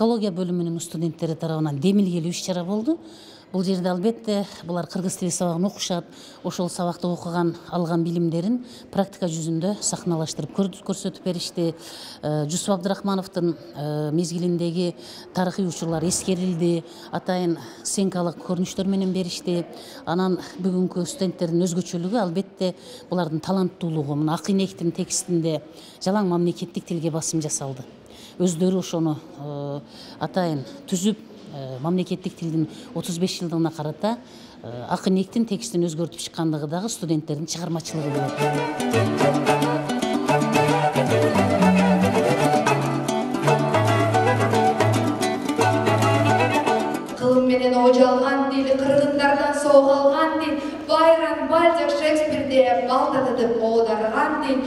психология бөлүмүнүн студенттери тарабынан демилгелүү иш-чара болду. Бул жерде албетте булар кыргыз тили сабагын окушат, ошол сабакта окуган, алган билимдерин практика жүзүндө сахналаштырып көрсөтүп беришти. Жусуп Абдрахмановдун мезгилиндеги тарыхый учурлар эскерилди, атайын сценкалык көрүнүштөр менен беришти. Анан бүгүнкү студенттердин өзгөчөлүгү албетте булардын таланттуулугу. Мына Акынектин текстинде жалаң мамлекеттик тилге басым жасалды. Өздөрү ошону атайын түзүп, мамлекеттик тилдин 35 жылдыгына карата Акынектин текстин өзгөртүп чыккандыгы дагы студенттердин чыгармачылыгы болот. Кылым менен ожалган дил, кыргыздардан соолган дил, Байрон, Бальзак, Шекспирде балтадытып оодарган дил.